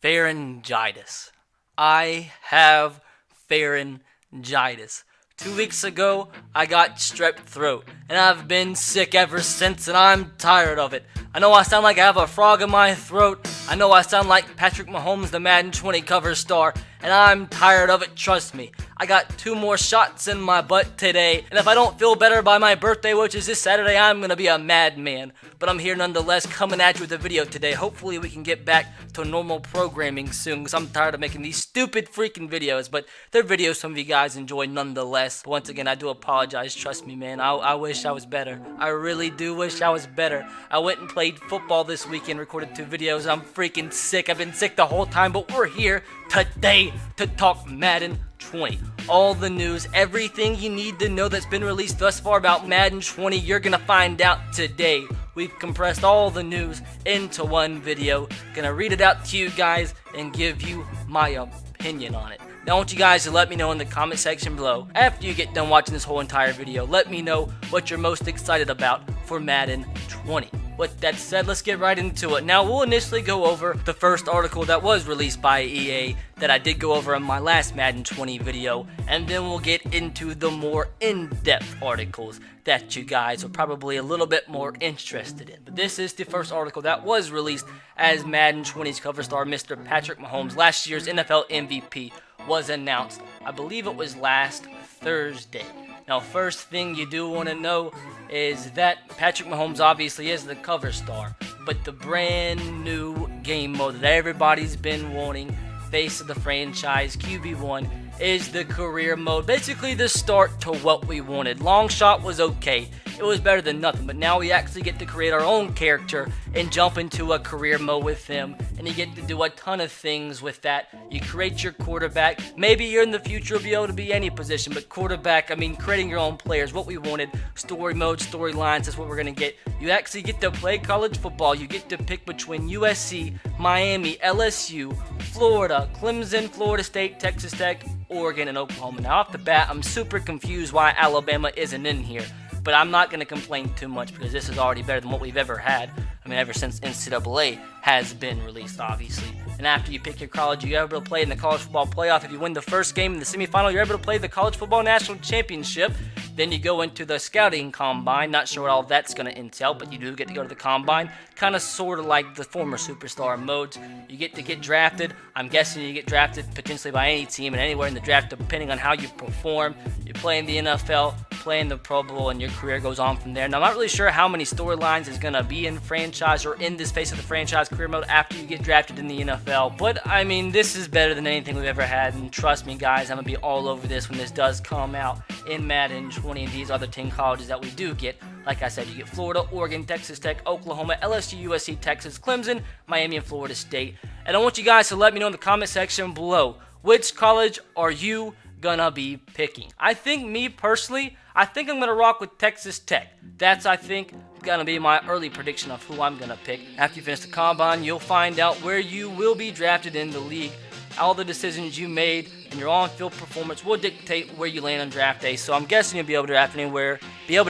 Pharyngitis. I have pharyngitis. 2 weeks ago, I got strep throat, and I've been sick ever since, and I'm tired of it. I know I sound like I have a frog in my throat. I know I sound like Patrick Mahomes, the Madden 20 cover star, and I'm tired of it, trust me. I got 2 more shots in my butt today, and if I don't feel better by my birthday, which is this Saturday, I'm gonna be a madman. But I'm here nonetheless, coming at you with a video today. Hopefully we can get back to normal programming soon, because I'm tired of making these stupid freaking videos, but they're videos some of you guys enjoy nonetheless. But once again, I do apologize, trust me, man. I wish I was better. I really do wish I was better. I went and played football this weekend, recorded 2 videos. I'm freaking sick. I've been sick the whole time, but we're here today to talk Madden 20. All the news, everything you need to know that's been released thus far about Madden 20, you're gonna find out today. We've compressed all the news into one video. Gonna read it out to you guys and give you my opinion on it. Now I want you guys to let me know in the comment section below, after you get done watching this whole entire video, let me know what you're most excited about for Madden 20. With that said, let's get right into it. Now, we'll initially go over the first article that was released by EA that I did go over in my last Madden 20 video, and then we'll get into the more in-depth articles that you guys are probably a little bit more interested in. But this is the first article that was released as Madden 20's cover star, Mr. Patrick Mahomes, last year's NFL MVP, was announced. I believe it was last Thursday. Now, first thing you do want to know is that Patrick Mahomes obviously is the cover star, but the brand new game mode that everybody's been wanting, face of the franchise, QB1, is the career mode. Basically the start to what we wanted. Long shot was okay. It was better than nothing, but now we actually get to create our own character and jump into a career mode with him, and you get to do a ton of things with that. You create your quarterback. Maybe you're in the future will be able to be any position, but quarterback, I mean, creating your own players, what we wanted. Story mode, storylines, that's what we're going to get. You actually get to play college football. You get to pick between USC, Miami, LSU, Florida, Clemson, Florida State, Texas Tech, Oregon, and Oklahoma. Now, off the bat, I'm super confused why Alabama isn't in here. But I'm not going to complain too much because this is already better than what we've ever had. I mean, ever since NCAA has been released, obviously. And after you pick your college, you're able to play in the college football playoff. If you win the first game in the semifinal, you're able to play the college football national championship. Then you go into the scouting combine. Not sure what all that's going to entail, but you do get to go to the combine. Kind of sort of like the former superstar modes. You get to get drafted. I'm guessing you get drafted potentially by any team and anywhere in the draft depending on how you perform. You play in the NFL, play in the Pro Bowl, and your career goes on from there. Now, I'm not really sure how many storylines is going to be in franchise or in this phase of the franchise career mode after you get drafted in the NFL. But, I mean, this is better than anything we've ever had. And trust me, guys, I'm going to be all over this when this does come out in Madden 20 and these other 10 colleges that we do get. Like I said, you get Florida, Oregon, Texas Tech, Oklahoma, LSU, USC, Texas, Clemson, Miami, and Florida State. And I want you guys to let me know in the comment section below, which college are you gonna be picking? I think, me personally, I think I'm gonna rock with Texas Tech. That's, I think, gonna be my early prediction of who I'm gonna pick. After you finish the combine, you'll find out where you will be drafted in the league. All the decisions you made and your on-field performance will dictate where you land on draft day. So I'm guessing you'll be able to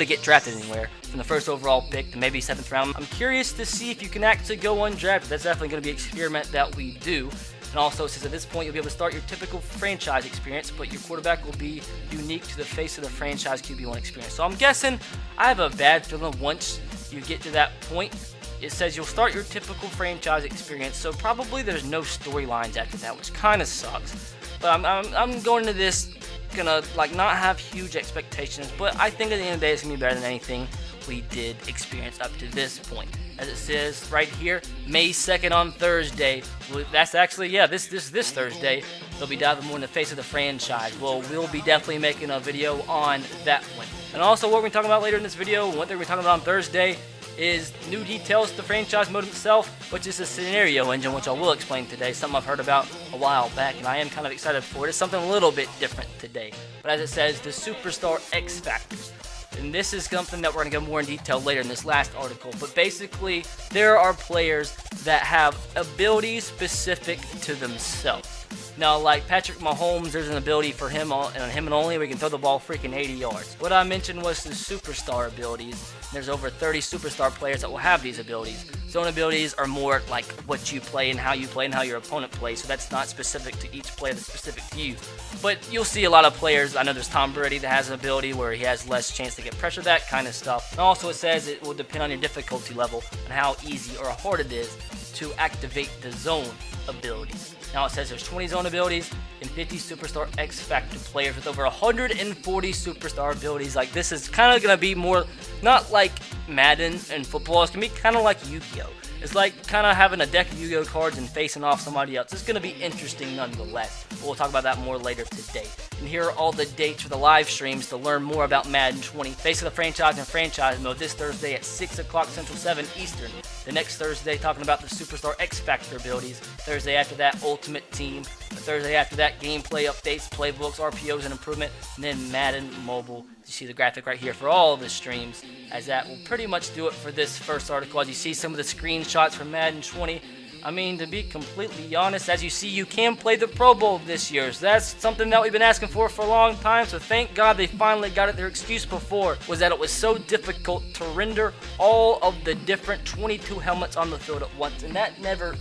get drafted anywhere from the first overall pick to maybe 7th round. I'm curious to see if you can actually go undrafted. That's definitely going to be an experiment that we do. And also, since at this point you'll be able to start your typical franchise experience, but your quarterback will be unique to the face of the franchise QB1 experience. So I'm guessing, I have a bad feeling once you get to that point, it says you'll start your typical franchise experience, so probably there's no storylines after that, which kind of sucks. But I'm going into this gonna not have huge expectations, but I think at the end of the day it's gonna be better than anything we did experience up to this point. As it says right here, May 2nd on Thursday. That's actually, yeah, this Thursday. They'll be diving more in the face of the franchise. Well, we'll be definitely making a video on that one. And also, what we're talking about later in this video, what they're talking about on Thursday, is new details to the franchise mode itself, which is a scenario engine, which I will explain today. Something I've heard about a while back, and I am kind of excited for it. It's something a little bit different today. But as it says, the Superstar X Factors. And this is something that we're going to get more in detail later in this last article. But basically, there are players that have abilities specific to themselves. Now, like Patrick Mahomes, there's an ability for him and him and only where he can throw the ball freaking 80 yards. What I mentioned was the superstar abilities. There's over 30 superstar players that will have these abilities. Zone abilities are more like what you play and how you play and how your opponent plays, so that's not specific to each player, that's specific to you. But you'll see a lot of players. I know there's Tom Brady that has an ability where he has less chance to get pressure, that kind of stuff. And also it says it will depend on your difficulty level and how easy or hard it is to activate the zone abilities. Now it says there's 20 zone abilities and 50 superstar X Factor players with over 140 superstar abilities. Like, this is kind of going to be more, not like Madden and football, it's going to be kind of like Yu-Gi-Oh! It's like kind of having a deck of Yu-Gi-Oh! Cards and facing off somebody else. It's going to be interesting nonetheless. We'll talk about that more later today. And here are all the dates for the live streams to learn more about Madden 20. Face of the Franchise and Franchise Mode this Thursday at 6 o'clock Central, 7 Eastern. The next Thursday, talking about the Superstar X Factor abilities. Thursday after that, Ultimate Team. The Thursday after that, gameplay updates, playbooks, RPOs, and improvement. And then Madden Mobile. You see the graphic right here for all the streams, as that will pretty much do it for this first article. As you see some of the screenshots from Madden 20, I mean, to be completely honest, as you see, you can play the Pro Bowl this year. So that's something that we've been asking for a long time, so thank God they finally got it. Their excuse before was that it was so difficult to render all of the different 22 helmets on the field at once, and that never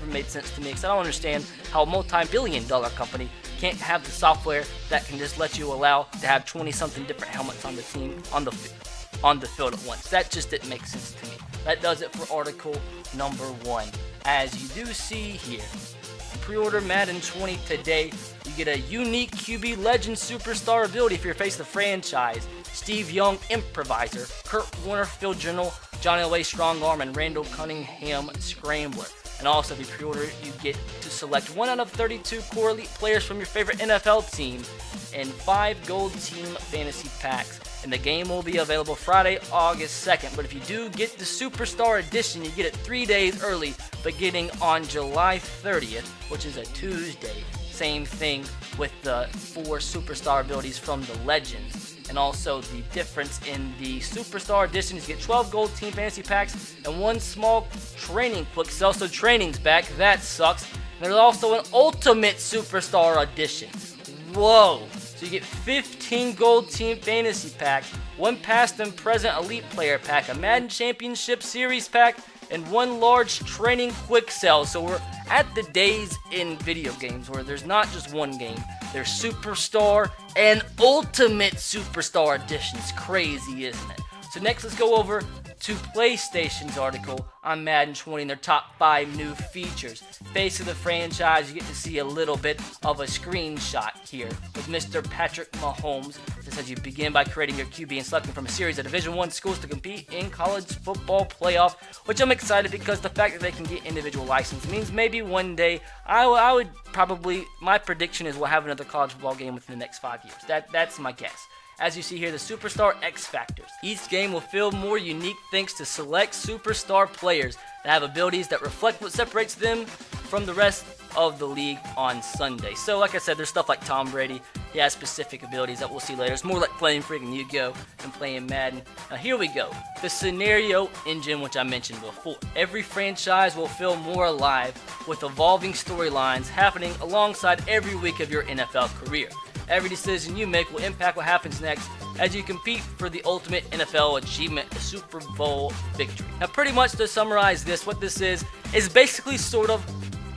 made sense to me, because I don't understand how a multi-billion-dollar company can't have the software that can just let you allow to have 20-something different helmets on the team on the field at once. That just didn't make sense to me. That does it for article number 1. As you do see here, pre-order Madden 20 today. You get a unique QB Legend Superstar ability for your face of the franchise. Steve Young, Improviser, Kurt Warner, Field Journal, Johnny Elway, Strong Arm, and Randall Cunningham, Scrambler. And also, if you pre-order, you get to select 1 out of 32 core elite players from your favorite NFL team and 5 gold team fantasy packs. And the game will be available Friday, August 2nd. But if you do get the Superstar Edition, you get it 3 days early, beginning on July 30th, which is a Tuesday. Same thing with the 4 Superstar abilities from the Legends. And also the difference in the Superstar Edition is you get 12 gold team fantasy packs and 1 small training quick sell. So training's back, that sucks. And there's also an Ultimate Superstar Edition. Whoa! So you get 15 gold team fantasy packs, 1 past and present elite player pack, a Madden Championship Series pack, and 1 large training quick sell. So we're at the days in video games where there's not just one game. There's Superstar and Ultimate Superstar Editions. Crazy, isn't it? So next, let's go over to PlayStation's article on Madden 20 and their top 5 new features. Face of the franchise, you get to see a little bit of a screenshot here with Mr. Patrick Mahomes. It says you begin by creating your QB and selecting from a series of Division I schools to compete in college football playoff, which I'm excited because the fact that they can get individual license means maybe one day I would probably, my prediction is we'll have another college football game within the next 5 years. That's my guess. As you see here, the Superstar X Factors. Each game will feel more unique thanks to select superstar players that have abilities that reflect what separates them from the rest of the league on Sunday. So like I said, there's stuff like Tom Brady. He has specific abilities that we'll see later. It's more like playing freaking Yu-Gi-Oh! And playing Madden. Now here we go. The scenario engine, which I mentioned before. Every franchise will feel more alive with evolving storylines happening alongside every week of your NFL career. Every decision you make will impact what happens next as you compete for the ultimate NFL achievement, a Super Bowl victory. Now, pretty much to summarize this, what this is basically sort of,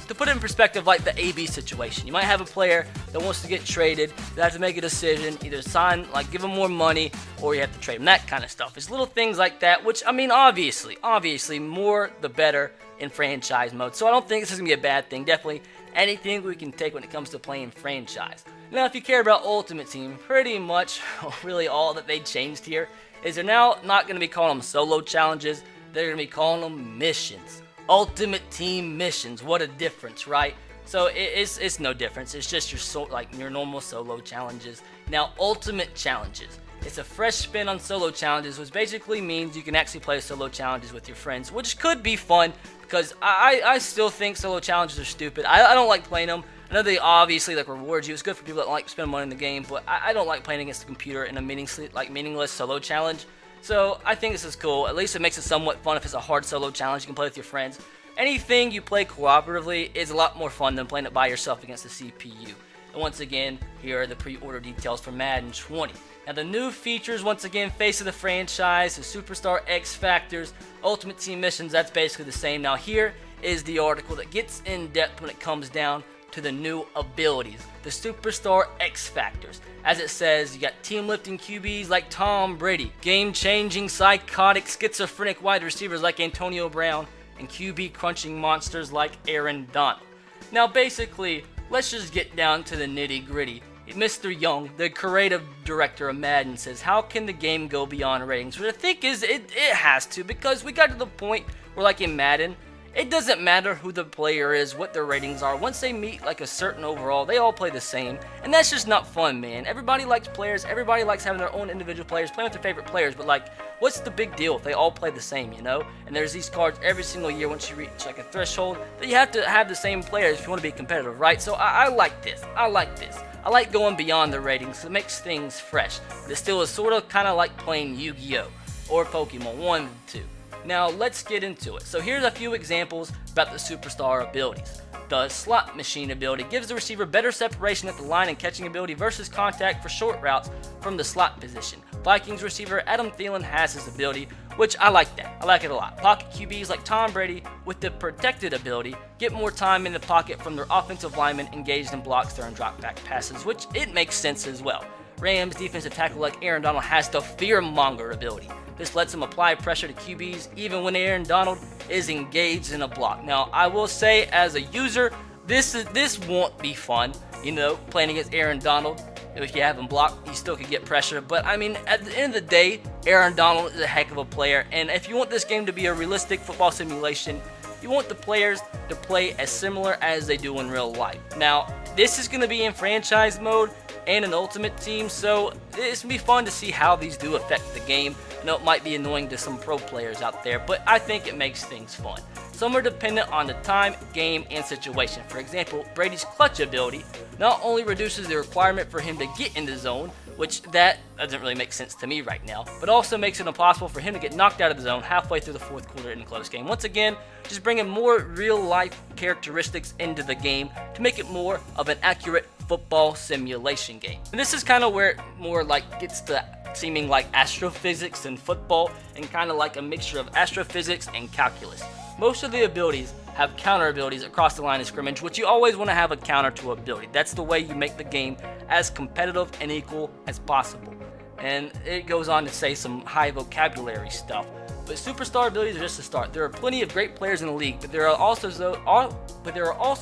to put it in perspective, like the AB situation. You might have a player that wants to get traded, they have to make a decision, either sign, like give them more money, or you have to trade them, that kind of stuff. It's little things like that, which, I mean, obviously, more the better in franchise mode. So I don't think this is going to be a bad thing. Definitely anything we can take when it comes to playing franchise. Now, if you care about Ultimate Team, pretty much really all that they changed here is they're now not going to be calling them solo challenges. They're going to be calling them missions. Ultimate Team missions. What a difference, right? So it's no difference. It's just your normal solo challenges. Now, Ultimate Challenges. It's a fresh spin on solo challenges, which basically means you can actually play solo challenges with your friends, which could be fun because I still think solo challenges are stupid. I don't like playing them. I know they obviously reward you. It's good for people that like spending money in the game, but I don't like playing against the computer in a meaningless solo challenge. So I think this is cool. At least it makes it somewhat fun if it's a hard solo challenge you can play with your friends. Anything you play cooperatively is a lot more fun than playing it by yourself against the CPU. And once again, here are the pre-order details for Madden 20. Now the new features, once again, face of the franchise, the Superstar X Factors, Ultimate Team missions, that's basically the same. Now here is the article that gets in depth when it comes down to the new abilities, the Superstar X Factors. As it says, you got team-lifting QBs like Tom Brady, game-changing, psychotic, schizophrenic wide receivers like Antonio Brown, and QB-crunching monsters like Aaron Donald. Now basically, let's just get down to the nitty-gritty. Mr. Young, the creative director of Madden, says, how can the game go beyond ratings? What I think is it has to, because we got to the point where, like in Madden, it doesn't matter who the player is, what their ratings are. Once they meet like a certain overall, they all play the same. And that's just not fun, man. Everybody likes players. Everybody likes having their own individual players, playing with their favorite players. But like, what's the big deal if they all play the same, you know? And there's these cards every single year once you reach like a threshold that you have to have the same players if you want to be competitive, right? So I like this. I like this. I like going beyond the ratings. It makes things fresh. But it still is sort of kind of like playing Yu-Gi-Oh! Or Pokemon, one of the two. Now let's get into it. So here's a few examples about the superstar abilities. The slot machine ability gives the receiver better separation at the line and catching ability versus contact for short routes from the slot position. Vikings receiver Adam Thielen has his ability, which I like that. I like it a lot. Pocket QBs like Tom Brady with the protected ability get more time in the pocket from their offensive linemen engaged in blocks throwing drop back passes, which it makes sense as well. Rams defensive tackle like Aaron Donald has the fearmonger ability. This lets him apply pressure to QBs even when Aaron Donald is engaged in a block. Now, I will say as a user, this won't be fun, you know, playing against Aaron Donald. If you have him blocked, you still could get pressure. But I mean, at the end of the day, Aaron Donald is a heck of a player. And if you want this game to be a realistic football simulation, you want the players to play as similar as they do in real life. Now, this is going to be in franchise mode and an ultimate team, so it's going to be fun to see how these do affect the game. I know it might be annoying to some pro players out there, but I think it makes things fun. Some are dependent on the time, game, and situation. For example, Brady's clutch ability not only reduces the requirement for him to get in the zone, which that doesn't really make sense to me right now, but also makes it impossible for him to get knocked out of the zone halfway through the fourth quarter in a close game. Once again, just bringing more real-life characteristics into the game to make it more of an accurate football simulation game. And this is kind of where it more like gets to seeming like astrophysics and football, and kind of like a mixture of astrophysics and calculus. Most of the abilities have counter abilities across the line of scrimmage, which you always want to have a counter to ability. That's the way you make the game as competitive and equal as possible. And it goes on to say some high vocabulary stuff. But superstar abilities are just a start. There are plenty of great players in the league, but there are also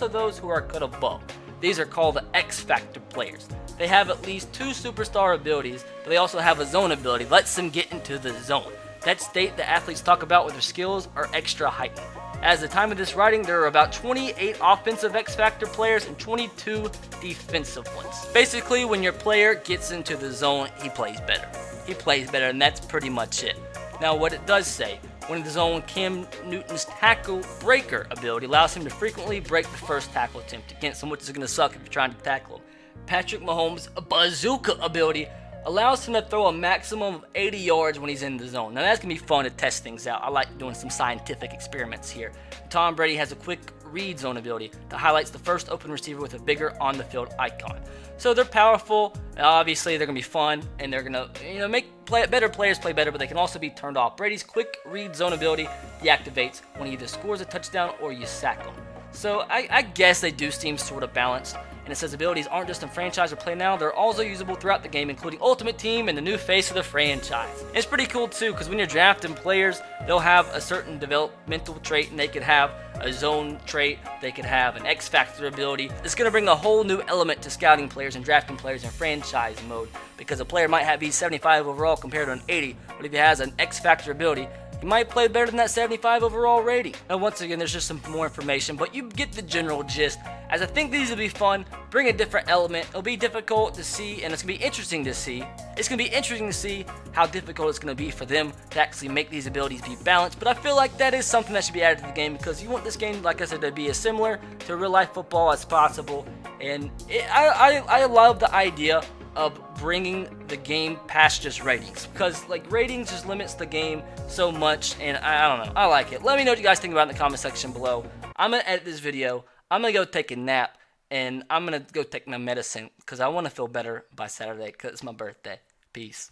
those who are cut above. These are called the X Factor players. They have at least 2 superstar abilities, but they also have a zone ability that lets them get into the zone. That state that athletes talk about with their skills are extra heightened. As the time of this writing, there are about 28 offensive X Factor players and 22 defensive ones. Basically, when your player gets into the zone, he plays better. He plays better, and that's pretty much it. Now, what it does say, when in the zone, Cam Newton's tackle breaker ability allows him to frequently break the first tackle attempt against him, which is going to suck if you're trying to tackle him. Patrick Mahomes' bazooka ability allows him to throw a maximum of 80 yards when he's in the zone. Now that's going to be fun to test things out. I like doing some scientific experiments here. Tom Brady has a quick read zone ability that highlights the first open receiver with a bigger on-the-field icon. So they're powerful, obviously they're going to be fun, and they're going to make better players play better, but they can also be turned off. Brady's quick read zone ability deactivates when he either scores a touchdown or you sack him. So I guess they do seem sort of balanced. And it says abilities aren't just in franchise or play now, they're also usable throughout the game, including Ultimate Team and the new face of the franchise. And it's pretty cool too, because when you're drafting players, they'll have a certain developmental trait, and they could have a zone trait, they could have an X Factor ability. It's going to bring a whole new element to scouting players and drafting players in franchise mode, because a player might have 75 overall compared to an 80, but if he has an X Factor ability, he might play better than that 75 overall rating. And once again, there's just some more information, but you get the general gist. As I think these will be fun, bring a different element. It'll be difficult to see, and it's going to be interesting to see. It's going to be interesting to see how difficult it's going to be for them to actually make these abilities be balanced. But I feel like that is something that should be added to the game, because you want this game, like I said, to be as similar to real life football as possible. And I love the idea of bringing the game past just ratings, because like ratings just limits the game so much, and I don't know, I like it. Let me know what you guys think about it in the comment section below. I'm gonna edit this video, I'm gonna go take a nap, and I'm gonna go take my medicine because I want to feel better by Saturday because it's my birthday. Peace.